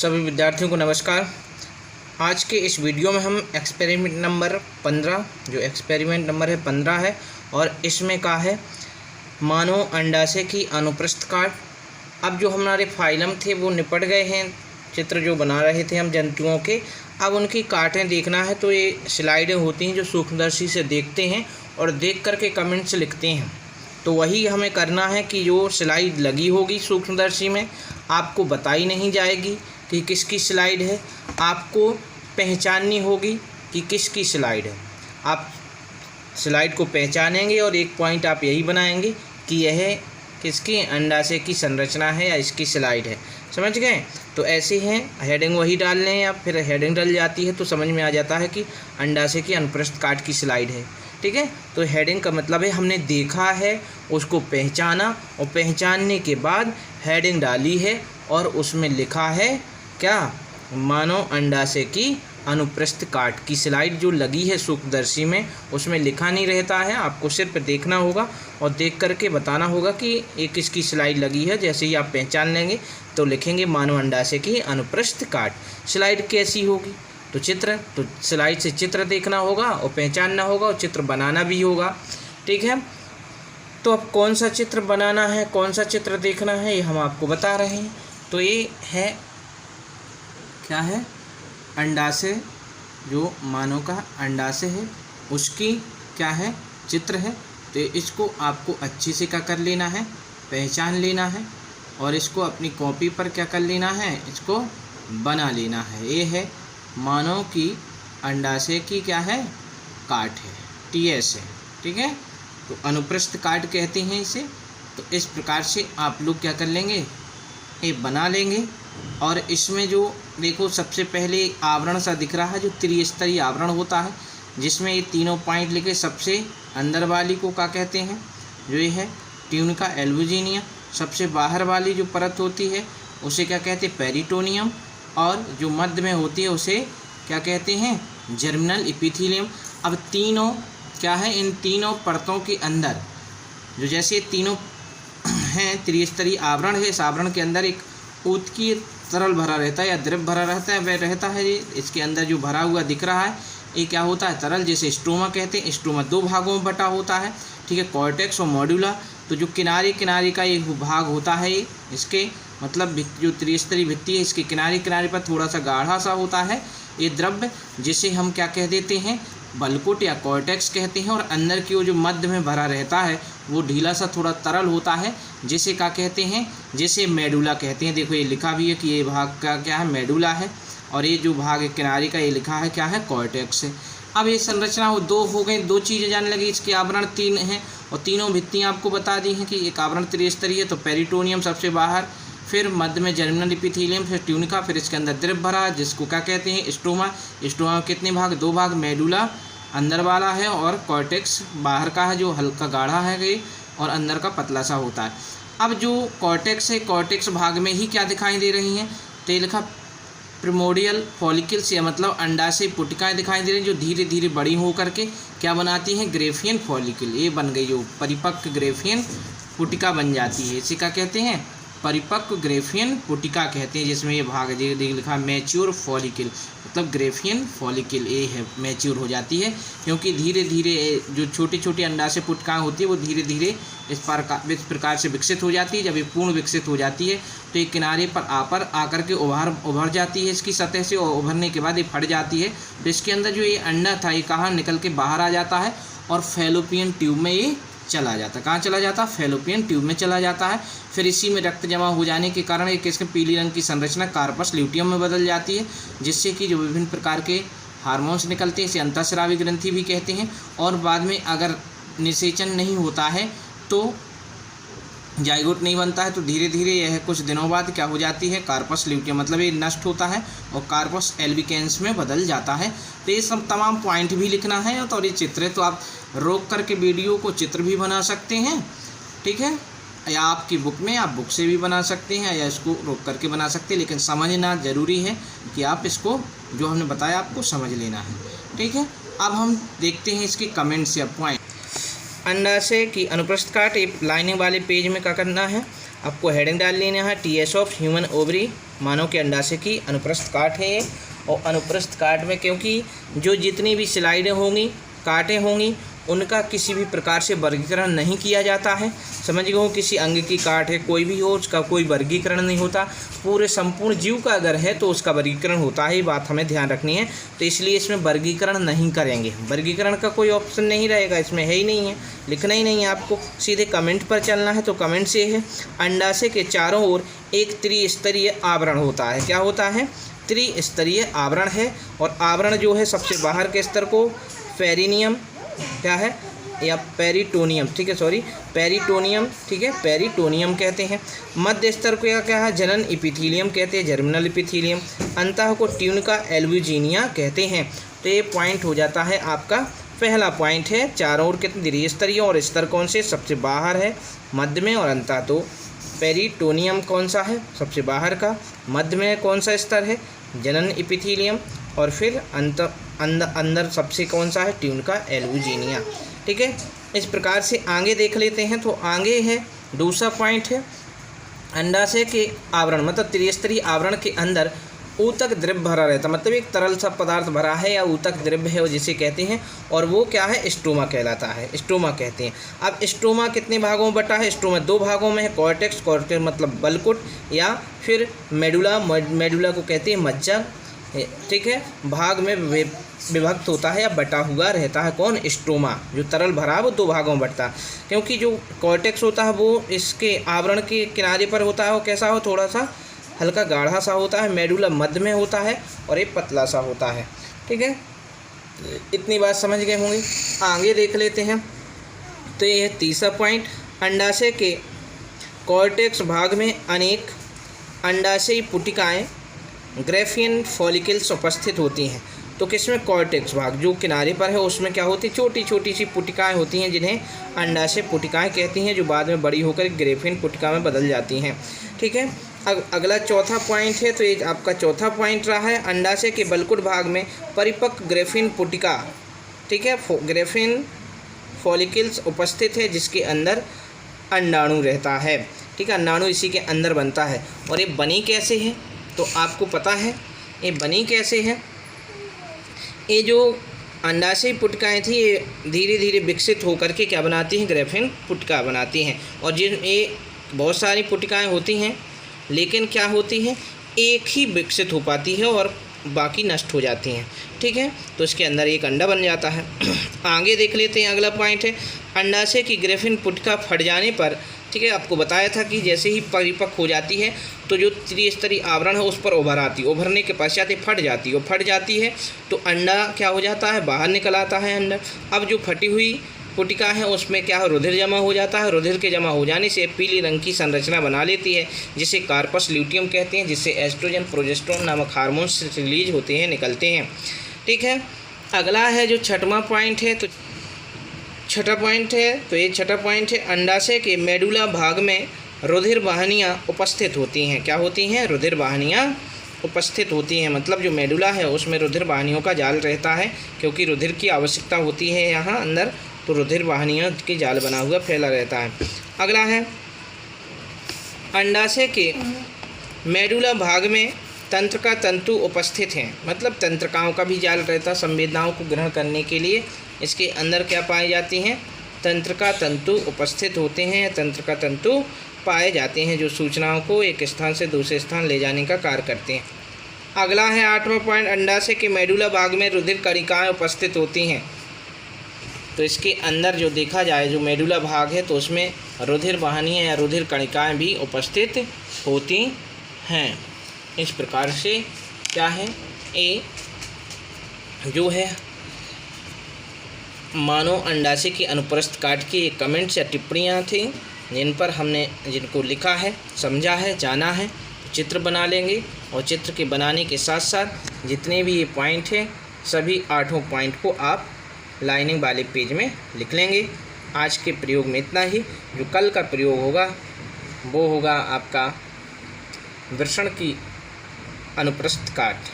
सभी विद्यार्थियों को नमस्कार। आज के इस वीडियो में हम एक्सपेरिमेंट नंबर 15 जो एक्सपेरिमेंट नंबर है 15 है और इसमें का है मानव अंडाशय की अनुप्रस्थ काट। अब जो हमारे फाइलम थे वो निपट गए हैं, चित्र जो बना रहे थे हम जंतुओं के, अब उनकी काटें देखना है। तो ये स्लाइडें होती हैं जो सूक्ष्मदर्शी से देखते हैं और देख करके कमेंट्स लिखते हैं। तो वही हमें करना है कि जो स्लाइड लगी होगी सूक्ष्मदर्शी में आपको बताई नहीं जाएगी कि किसकी स्लाइड है, आपको पहचाननी होगी कि किसकी स्लाइड है। आप स्लाइड को पहचानेंगे और एक पॉइंट आप यही बनाएंगे कि यह किसकी अंडाशय की संरचना है या इसकी स्लाइड है। समझ गए? तो ऐसे हैं, हेडिंग वही डाल लें या फिर हेडिंग डल जाती है तो समझ में आ जाता है कि अंडाशय की अनुप्रस्थ काट की स्लाइड है। ठीक है, तो हेडिंग का मतलब है हमने देखा है, उसको पहचाना और पहचानने के बाद हेडिंग डाली है और उसमें लिखा है क्या, मानव अंडाशय की अनुप्रस्थ काट की स्लाइड जो लगी है सूक्ष्मदर्शी में, उसमें लिखा नहीं रहता है। आपको सिर्फ देखना होगा और देख करके बताना होगा कि ये किसकी स्लाइड लगी है। जैसे ही आप पहचान लेंगे तो लिखेंगे मानव अंडाशय की अनुप्रस्थ काट। स्लाइड कैसी होगी? तो चित्र, तो स्लाइड से चित्र देखना होगा और पहचानना होगा और चित्र बनाना भी होगा। ठीक है, तो अब कौन सा चित्र बनाना है, कौन सा चित्र देखना है, ये हम आपको बता रहे हैं। तो ये है क्या है, अंडाशय, जो मानव का अंडाशय है उसकी क्या है, चित्र है। तो इसको आपको अच्छे से क्या कर लेना है, पहचान लेना है और इसको अपनी कॉपी पर क्या कर लेना है, इसको बना लेना है। ये है मानव की अंडाशय की क्या है, काट है, TS है। ठीक है, तो अनुप्रस्थ काट कहते हैं इसे। तो इस प्रकार से आप लोग क्या कर लेंगे, ये बना लेंगे। और इसमें जो देखो सबसे पहले आवरण सा दिख रहा है जो त्रिस्तरीय आवरण होता है, जिसमें ये तीनों पॉइंट लिखे। सबसे अंदर वाली को क्या कहते हैं, जो ये है ट्यूनिका एल्बुजिनिया। सबसे बाहर वाली जो परत होती है उसे क्या कहते हैं, पेरिटोनियम। और जो मध्य में होती है उसे क्या कहते हैं, जर्मिनल एपिथेलियम। अब तीनों क्या है, इन तीनों परतों के अंदर जो जैसे तीनों हैं त्रिस्तरीय आवरण है, इस आवरण के अंदर एक ऊतकीय तरल भरा रहता है या द्रव भरा रहता है, वह रहता है। ये इसके अंदर जो भरा हुआ दिख रहा है ये क्या होता है, तरल, जिसे स्ट्रोमा कहते हैं। स्ट्रोमा दो भागों में बटा होता है। ठीक है, कॉर्टेक्स और मॉड्यूला। तो जो किनारे किनारे का एक भाग होता है ये, इसके मतलब जो त्रिस्तरीय भित्ति है इसके किनारे किनारे पर थोड़ा सा गाढ़ा सा होता है ये द्रव्य, जिसे हम क्या कह देते हैं, बलकुट या कॉर्टेक्स कहते हैं। और अंदर की वो जो मध्य में भरा रहता है वो ढीला सा थोड़ा तरल होता है, जिसे क्या कहते हैं, जिसे मेडुला कहते हैं। देखो ये लिखा भी है कि ये भाग का क्या है, मेडुला है। और ये जो भाग है किनारे का, ये लिखा है क्या है, कॉर्टेक्स है। अब ये संरचना वो दो हो गई, दो चीज़ें जानने लगी। इसके आवरण तीन हैं और तीनों भित्तियाँ आपको बता दी हैं कि एक आवरण त्रिस्तरीय है। तो पेरिटोनियम सबसे बाहर, फिर मध्य में जर्मिनल एपिथेलियम, फिर ट्यूनिका, फिर इसके अंदर द्रव भरा जिसको क्या कहते हैं, स्ट्रोमा। स्ट्रोमा में कितने भाग, दो भाग। मेडुला अंदर वाला है और कॉर्टेक्स बाहर का है जो हल्का गाढ़ा है ये और अंदर का पतला सा होता है। अब जो कॉर्टेक्स है, कॉर्टेक्स भाग में ही क्या दिखाई दे रही हैं, तो ये लिखा प्रिमोडियल फॉलिकल्स, या मतलब अंडाशय पुटिकाएँ दिखाई दे रही हैं जो धीरे धीरे बड़ी हो करके क्या बनाती हैं, ग्रेफियन फॉलिकल। ये बन गई जो परिपक्व ग्रेफियन पुटिका बन जाती है, इसे क्या कहते हैं, परिपक्व ग्रेफियन पुटिका कहते हैं। जिसमें ये भाग लिखा मैच्योर फॉलिकल, मतलब ग्रेफियन फॉलिकल ये है, मैच्योर हो जाती है। क्योंकि धीरे धीरे जो छोटी छोटी अंडाशय पुटिकाएँ होती है वो धीरे धीरे इस प्रकार से विकसित हो जाती है। जब ये पूर्ण विकसित हो जाती है तो ये किनारे पर आकर के उभर जाती है इसकी सतह से, और उभरने के बाद ये फट जाती है। तो इसके अंदर जो ये अंडा था ये कहाँ निकल के बाहर आ जाता है और फैलोपियन ट्यूब में ये चला जाता है। कहाँ चला जाता है, फैलोपियन ट्यूब में चला जाता है। फिर इसी में रक्त जमा हो जाने के कारण एक इसके पीली रंग की संरचना कार्पस ल्यूटियम में बदल जाती है, जिससे कि जो विभिन्न प्रकार के हार्मोन्स निकलते हैं, इसे अंतःस्रावी ग्रंथि भी कहते हैं। और बाद में अगर निषेचन नहीं होता है तो जाइगोट नहीं बनता है, तो धीरे धीरे यह कुछ दिनों बाद क्या हो जाती है, कार्पस ल्यूटियम, मतलब ये नष्ट होता है और कार्पस एल्बिकेंस में बदल जाता है। तो ये सब तमाम पॉइंट भी लिखना है। तो ये चित्र है, तो आप रोक करके वीडियो को चित्र भी बना सकते हैं। ठीक है, या आपकी बुक में आप बुक से भी बना सकते हैं या इसको रोक करके बना सकते हैं, लेकिन समझना ज़रूरी है कि आप इसको जो हमने बताया आपको समझ लेना है। ठीक है, अब हम देखते हैं इसके कमेंट्स या पॉइंट। अंडाशय की अनुप्रस्थ काट, एक लाइनिंग वाले पेज में क्या करना है, आपको हेडिंग डाल लेना है, TS ऑफ ह्यूमन ओवरी। मानव के अंडाशय की अनुप्रस्थ काट है ये। और अनुप्रस्थ काट में क्योंकि जो जितनी भी स्लाइडें होंगी, काटें होंगी, उनका किसी भी प्रकार से वर्गीकरण नहीं किया जाता है। समझ गए हो, किसी अंग की काट है, कोई भी हो, उसका कोई वर्गीकरण नहीं होता। पूरे संपूर्ण जीव का अगर है तो उसका वर्गीकरण होता है, ये बात हमें ध्यान रखनी है। तो इसलिए इसमें वर्गीकरण नहीं करेंगे, वर्गीकरण का कोई ऑप्शन नहीं रहेगा, इसमें है ही नहीं है, लिखना ही नहीं है आपको, सीधे कमेंट पर चलना है। तो कमेंट से है, अंडाशय के चारों ओर एक त्रिस्तरीय आवरण होता है। क्या होता है? त्रिस्तरीय आवरण है। और आवरण जो है सबसे बाहर के स्तर को पेरिनियम क्या है या पेरिटोनियम, ठीक है, सॉरी पेरिटोनियम, ठीक है, पेरिटोनियम कहते हैं। मध्य स्तर को क्या है? जनन इपिथीलियम कहते हैं, जर्मिनल इपिथीलियम। अंतः को ट्यूनिका एल्ब्यूजिनिया कहते हैं। तो ये पॉइंट हो जाता है आपका पहला पॉइंट है। चारों ओर कितने द्विस्तरीय, और स्तर कौन से? सबसे बाहर है, मध्य में और अंतः। तो पेरिटोनियम कौन सा है? सबसे बाहर का। मध्य में कौन सा स्तर है? जनन इपिथीलियम। और फिर अंदर सबसे कौन सा है? ट्यूनिका एल्ब्यूजिनिया, ठीक है। इस प्रकार से आगे देख लेते हैं। तो आगे है दूसरा पॉइंट है, अंडाशय के आवरण मतलब त्रिस्तरीय आवरण के अंदर ऊतक द्रव्य भरा रहता, मतलब एक तरल सा पदार्थ भरा है या ऊतक द्रव्य है, वो जिसे कहते हैं। और वो क्या है? स्टोमा कहलाता है, स्टोमा कहते हैं। अब स्टोमा कितने भागों में बटा है? स्टोमा 2 भागों में है, कॉर्टेक्स, कॉर्टेक्स मतलब बलकुट, या फिर मेडुला, मेडुला को कहते हैं मज्जा, ठीक है, भाग में विभक्त होता है या बटा हुआ रहता है। कौन? स्टोमा। जो तरल भरा है वो 2 भागों में बटता है, क्योंकि जो कॉर्टेक्स होता है वो इसके आवरण के किनारे पर होता है, वो कैसा हो? थोड़ा सा हल्का गाढ़ा सा होता है। मेडुला मध्य में होता है और ये पतला सा होता है, ठीक है। इतनी बात समझ गए होंगे। आगे देख लेते हैं। तो ये है तीसरा पॉइंट, अंडाशय के कॉर्टेक्स भाग में अनेक अंडाशयी पुटिकाएँ ग्रेफियन फॉलिकल्स उपस्थित होती हैं। तो किसमें? कॉर्टेक्स भाग जो किनारे पर है उसमें क्या होती है? छोटी छोटी सी पुटिकाएँ होती हैं, जिन्हें अंडाशय पुटिकाएँ कहती हैं, जो बाद में बड़ी होकर ग्रेफियन पुटिका में बदल जाती हैं, ठीक है। अगला चौथा पॉइंट है। तो ये आपका चौथा पॉइंट रहा है, अंडाशय के बलकुट भाग में परिपक्व ग्रेफियन पुटिका, ठीक है, ग्रेफियन फॉलिकल्स उपस्थित है, जिसके अंदर अंडाणु रहता है, ठीक है। अंडाणु इसी के अंदर बनता है। और ये बनी कैसे है? तो आपको पता है ये बनी कैसे है। ये जो अंडाशयी पुटिकाएँ थी, ये धीरे धीरे विकसित होकर के क्या बनाती हैं? ग्रेफियन पुटिका बनाती हैं। और जिन ये बहुत सारी पुटिकाएँ होती हैं, लेकिन क्या होती हैं? एक ही विकसित हो पाती है और बाकी नष्ट हो जाती हैं, ठीक है। तो इसके अंदर एक अंडा बन जाता है। आगे देख लेते हैं। अगला पॉइंट है, अंडाशय की ग्रेफियन पुटिका फट जाने पर, ठीक है, आपको बताया था कि जैसे ही परिपक्व हो जाती है तो जो त्रिस्तरीय आवरण है उस पर उभर आती है, उभरने के पश्चात ये फट जाती है। और फट जाती है तो अंडा क्या हो जाता है? बाहर निकल आता है अंडा। अब जो फटी हुई पुटिका है उसमें क्या है? रुधिर जमा हो जाता है। रुधिर के जमा हो जाने से पीली रंग की संरचना बना लेती है, जिसे कार्पस ल्यूटियम कहते हैं, जिससे एस्ट्रोजन, प्रोजेस्टेरोन नामक हार्मोन्स रिलीज होते हैं, निकलते हैं, ठीक है। अगला है जो छठवां पॉइंट है। तो छठा पॉइंट है, तो ये छठा पॉइंट है, अंडाशय के मेडुला भाग में रुधिर वाहिनियाँ उपस्थित होती हैं। क्या होती हैं? रुधिर वाहिनियाँ उपस्थित होती हैं। मतलब जो मेडुला है उसमें रुधिर वाहिनियों का जाल रहता है, क्योंकि रुधिर की आवश्यकता होती है यहाँ अंदर, तो रुधिर वाहिनियों के जाल बना हुआ फैला रहता है। अगला है, अंडाशय के मेडुला भाग में तंत्रिका तंतु उपस्थित हैं। मतलब तंत्रिकाओं का भी जाल रहता, संवेदनाओं को ग्रहण करने के लिए इसके अंदर क्या पाई जाती हैं? तंत्रिका तंतु उपस्थित होते हैं। तंत्रिका तंतु पाए जाते हैं जो सूचनाओं को एक स्थान से दूसरे स्थान ले जाने का कार्य करते हैं। अगला है 8वां पॉइंट, अंडाशय के मेडुला भाग में रुधिर कणिकाएँ उपस्थित होती हैं। तो इसके अंदर जो देखा जाए, जो मेडुला भाग है, तो उसमें रुधिर वाहिनियाँ या रुधिर कणिकाएँ भी उपस्थित होती हैं। इस प्रकार से क्या है, ये जो है मानव अंडाशय की अनुप्रस्थ काट की कमेंट्स या टिप्पणियाँ थी, जिन पर हमने जिनको लिखा है, समझा है, जाना है। चित्र बना लेंगे और चित्र के बनाने के साथ साथ जितने भी ये पॉइंट हैं, सभी 8 पॉइंट को आप लाइनिंग वाले पेज में लिख लेंगे। आज के प्रयोग में इतना ही। जो कल का प्रयोग होगा वो होगा आपका वृषण की अनुप्रस्थ काट।